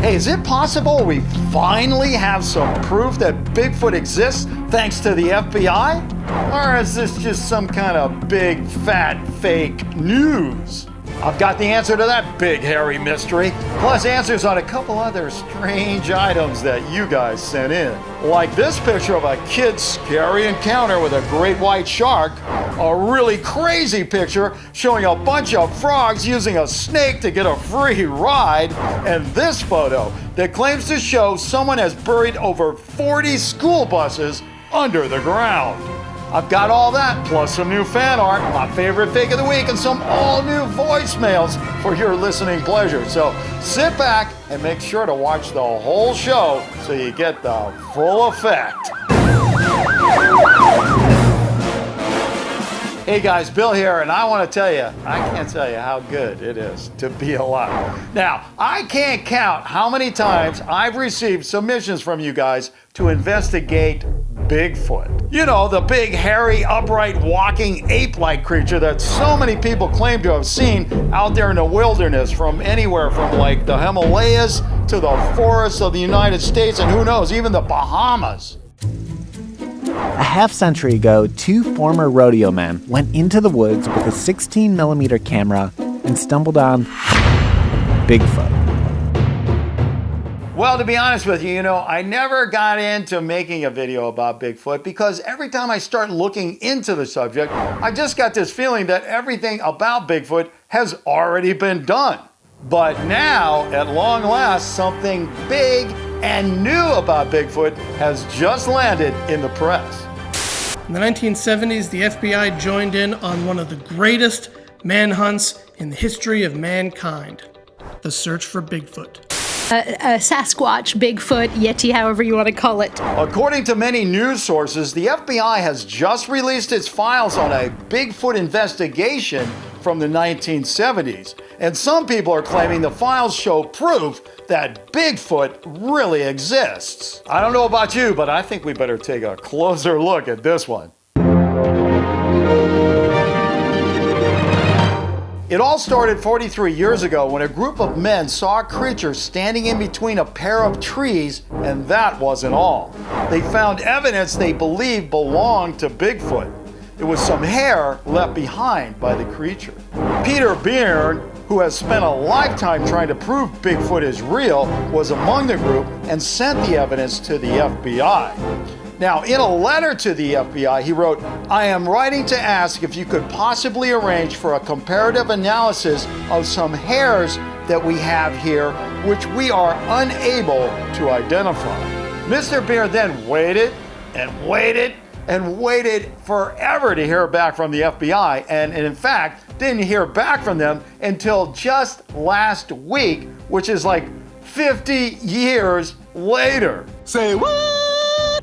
Hey, is it possible we finally have some proof that Bigfoot exists thanks to the FBI? Or is this just some kind of big, fat, fake news? I've got the answer to that big, hairy mystery, plus answers on a couple other strange items that you guys sent in. Like this picture of a kid's scary encounter with a great white shark, a really crazy picture showing a bunch of frogs using a snake to get a free ride, and this photo that claims to show someone has buried over 40 school buses under the ground. I've got all that, plus some new fan art, my favorite fake of the week, and some all-new voicemails for your listening pleasure. So sit back and make sure to watch the whole show so you get the full effect. Hey guys, Bill here, and I want to tell you, I can't tell you how good it is to be alive. Now, I can't count how many times I've received submissions from you guys to investigate Bigfoot. You know, the big, hairy, upright, walking, ape-like creature that so many people claim to have seen out there in the wilderness, from anywhere from like the Himalayas to the forests of the United States, and who knows, even the Bahamas. A half-century ago, two former rodeo men went into the woods with a 16mm camera and stumbled on Bigfoot. Well, to be honest with you, I never got into making a video about Bigfoot because every time I start looking into the subject, I just got this feeling that everything about Bigfoot has already been done. But now, at long last, something big and new about Bigfoot has just landed in the press. In the 1970s, the FBI joined in on one of the greatest manhunts in the history of mankind, the search for Bigfoot. A Sasquatch, Bigfoot, Yeti, however you want to call it. According to many news sources, the FBI has just released its files on a Bigfoot investigation from the 1970s. And some people are claiming the files show proof that Bigfoot really exists. I don't know about you, but I think we better take a closer look at this one. It all started 43 years ago when a group of men saw a creature standing in between a pair of trees, and that wasn't all. They found evidence they believed belonged to Bigfoot. It was some hair left behind by the creature. Peter Byrne, who has spent a lifetime trying to prove Bigfoot is real, was among the group and sent the evidence to the FBI. Now, in a letter to the FBI, he wrote, "I am writing to ask if you could possibly arrange for a comparative analysis of some hairs that we have here, which we are unable to identify." Mr. Beer then waited and waited and waited forever to hear back from the FBI, and in fact, didn't hear back from them until just last week, which is like 50 years later. Say what?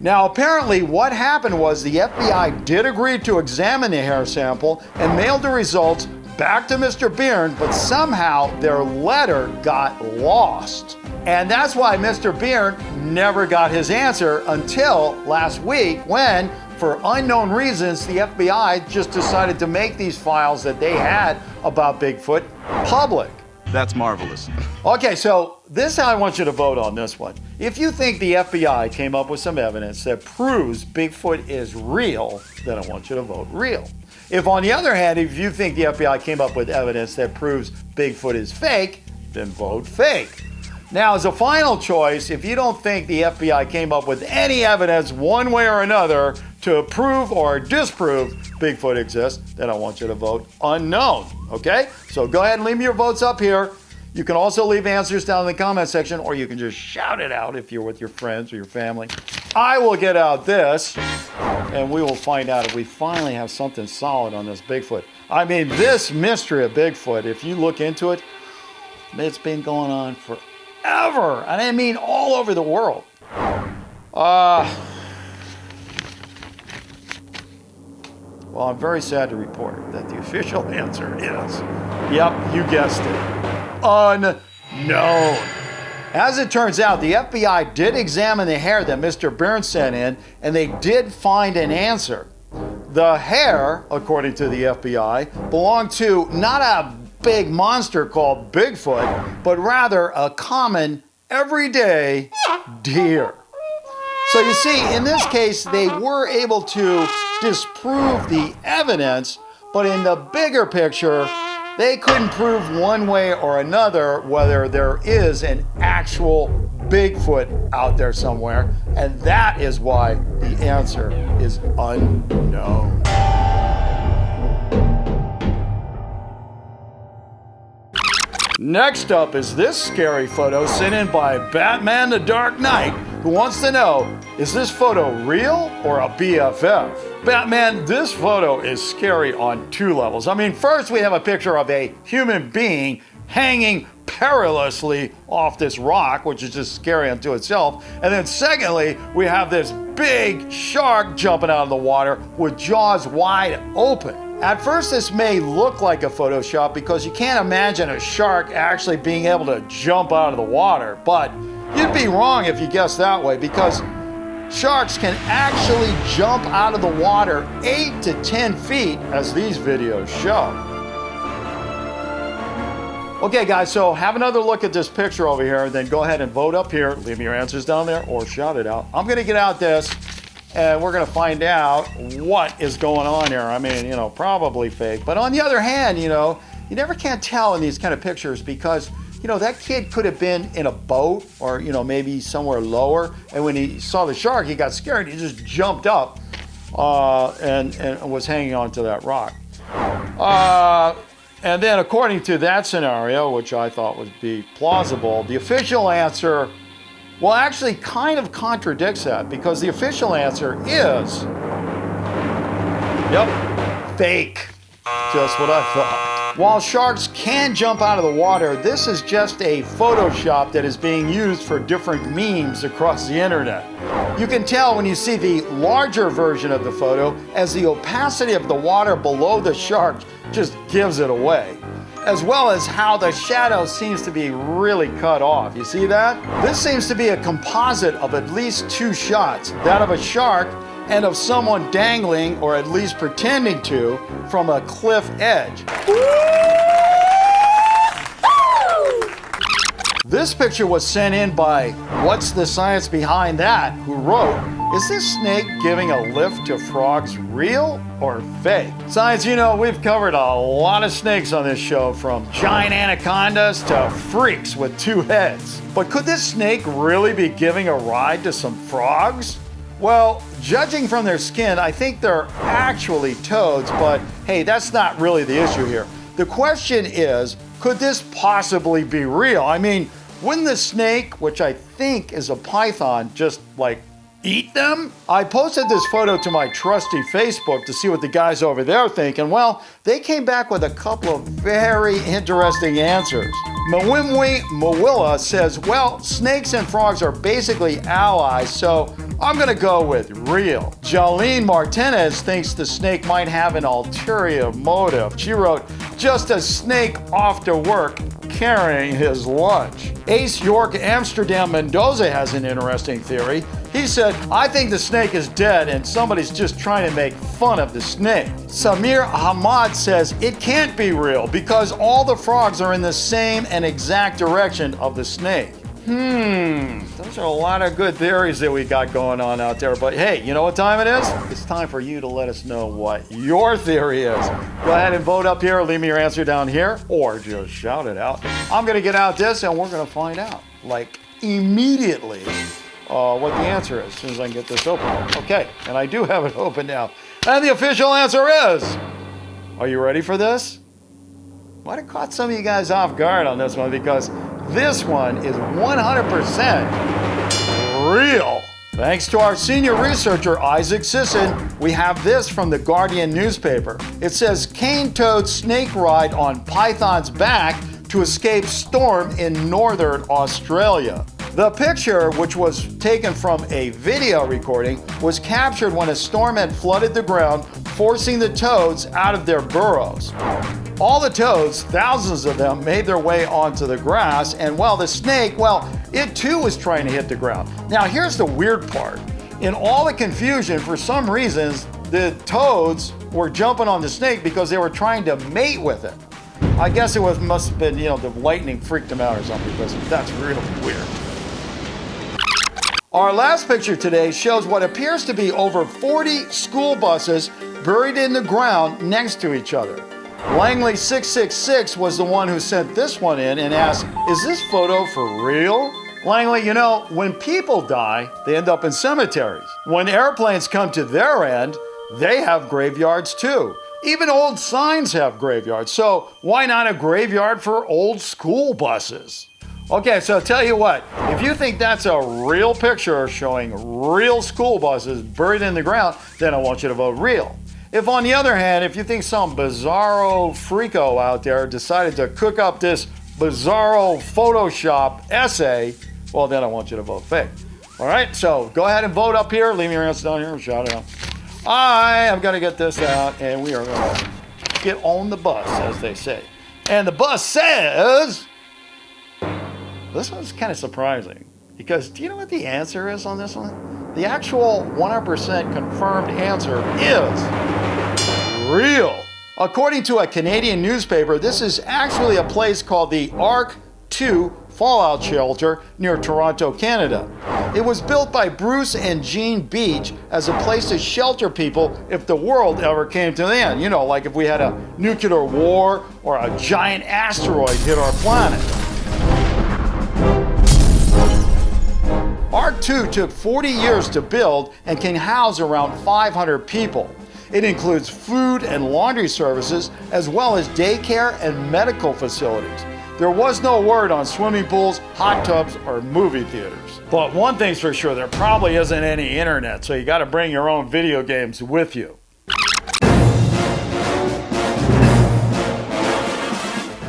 Now, apparently what happened was the FBI did agree to examine the hair sample and mailed the results back to Mr. Byrne, but somehow their letter got lost. And that's why Mr. Byrne never got his answer until last week when, for unknown reasons, the FBI just decided to make these files that they had about Bigfoot public. That's marvelous. Okay, so this is how I want you to vote on this one. If you think the FBI came up with some evidence that proves Bigfoot is real, then I want you to vote real. If, on the other hand, if you think the FBI came up with evidence that proves Bigfoot is fake, then vote fake. Now, as a final choice, if you don't think the FBI came up with any evidence one way or another to prove or disprove Bigfoot exists, then I want you to vote unknown, okay? So go ahead and leave me your votes up here. You can also leave answers down in the comment section, or you can just shout it out if you're with your friends or your family. I will get out this, and we will find out if we finally have something solid on this Bigfoot. I mean, this mystery of Bigfoot, if you look into it, it's been going on forever. And I mean all over the world. Well, I'm very sad to report that the official answer is, yep, you guessed it, unknown. As it turns out, the FBI did examine the hair that Mr. Byrne sent in, and they did find an answer. The hair, according to the FBI, belonged to not a big monster called Bigfoot, but rather a common everyday deer. So you see, in this case, they were able to disprove the evidence, but in the bigger picture, they couldn't prove one way or another whether there is an actual Bigfoot out there somewhere, and that is why the answer is unknown. Next up is this scary photo sent in by Batman the Dark Knight, who wants to know, is this photo real or a BFF? Batman, this photo is scary on two levels. I mean, first we have a picture of a human being hanging perilously off this rock, which is just scary unto itself. And then secondly, we have this big shark jumping out of the water with jaws wide open. At first, this may look like a Photoshop because you can't imagine a shark actually being able to jump out of the water, but you'd be wrong if you guessed that way, because sharks can actually jump out of the water 8 to 10 feet, as these videos show. Okay guys, so have another look at this picture over here, then go ahead and vote up here. Leave me your answers down there or shout it out. I'm gonna get out this and we're gonna find out what is going on here. I mean, you know, probably fake. But on the other hand, you know, you never can tell in these kind of pictures because, you know, that kid could have been in a boat or, you know, maybe somewhere lower. And when he saw the shark, he got scared. He just jumped up and was hanging onto that rock. And then according to that scenario, which I thought would be plausible, the official answer, well, actually kind of contradicts that, because the official answer is, yep, fake. Just what I thought. While sharks can jump out of the water, this is just a Photoshop that is being used for different memes across the internet. You can tell when you see the larger version of the photo, as the opacity of the water below the shark just gives it away, as well as how the shadow seems to be really cut off. You see that? This seems to be a composite of at least two shots, that of a shark and of someone dangling, or at least pretending to, from a cliff edge. This picture was sent in by What's the Science Behind That, who wrote, is this snake giving a lift to frogs real or fake? Science, you know, we've covered a lot of snakes on this show, from giant anacondas to freaks with two heads. But could this snake really be giving a ride to some frogs? Well, judging from their skin, I think they're actually toads, but hey, that's not really the issue here. The question is, could this possibly be real? I mean, wouldn't the snake, which I think is a python, just like eat them? I posted this photo to my trusty Facebook to see what the guys over there think, and well, they came back with a couple of very interesting answers. Mwimwi Mwilla says, well, snakes and frogs are basically allies, so I'm gonna go with real. Jolene Martinez thinks the snake might have an ulterior motive. She wrote, just a snake off to work carrying his lunch. Ace York Amsterdam Mendoza has an interesting theory. He said, I think the snake is dead and somebody's just trying to make fun of the snake. Samir Hamad says it can't be real because all the frogs are in the same and exact direction of the snake. Those are a lot of good theories that we got going on out there, but hey, you know what time it is? It's time for you to let us know what your theory is. Go ahead and vote up here, leave me your answer down here, or just shout it out. I'm gonna get out this and we're gonna find out, like immediately, what the answer is, as soon as I can get this open. Okay, and I do have it open now. And the official answer is, are you ready for this? Might have caught some of you guys off guard on this one, because this one is 100% real. Thanks to our senior researcher, Isaac Sisson, we have this from the Guardian newspaper. It says, cane toad snake ride on python's back to escape storm in northern Australia. The picture, which was taken from a video recording, was captured when a storm had flooded the ground, forcing the toads out of their burrows. All the toads, thousands of them, made their way onto the grass, and well, the snake, well, it too was trying to hit the ground. Now, here's the weird part. In all the confusion, for some reasons, the toads were jumping on the snake because they were trying to mate with it. I guess it must have been, you know, the lightning freaked them out or something, because that's really weird. Our last picture today shows what appears to be over 40 school buses buried in the ground next to each other. Langley 666 was the one who sent this one in and asked, "Is this photo for real?" Langley, you know, when people die, they end up in cemeteries. When airplanes come to their end, they have graveyards too. Even old signs have graveyards, so why not a graveyard for old school buses? Okay, so tell you what, if you think that's a real picture showing real school buses buried in the ground, then I want you to vote real. If on the other hand, if you think some bizarro freako out there decided to cook up this bizarro Photoshop essay, well then I want you to vote fake. All right, so go ahead and vote up here, leave me your answer down here and shout it out. I am gonna get this out and we are gonna get on the bus, as they say. And the bus says, this one's kind of surprising because do you know what the answer is on this one? The actual 100% confirmed answer is real. According to a Canadian newspaper, this is actually a place called the Ark 2 Fallout Shelter near Toronto, Canada. It was built by Bruce and Jean Beach as a place to shelter people if the world ever came to an end. You know, like if we had a nuclear war or a giant asteroid hit our planet. Ark 2 took 40 years to build and can house around 500 people. It includes food and laundry services, as well as daycare and medical facilities. There was no word on swimming pools, hot tubs, or movie theaters. But one thing's for sure, there probably isn't any internet, so you gotta bring your own video games with you.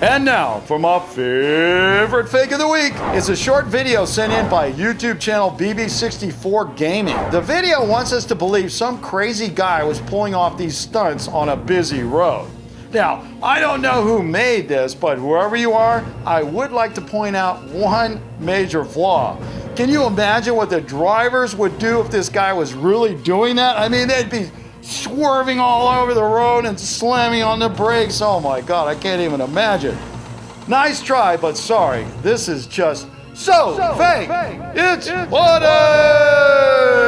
And now, for my favorite fake of the week, it's a short video sent in by YouTube channel BB64 Gaming. The video wants us to believe some crazy guy was pulling off these stunts on a busy road. Now, I don't know who made this, but whoever you are, I would like to point out one major flaw. Can you imagine what the drivers would do if this guy was really doing that? I mean, they'd be swerving all over the road and slamming on the brakes. Oh my God, I can't even imagine. Nice try, but sorry, this is just so fake. It's funny!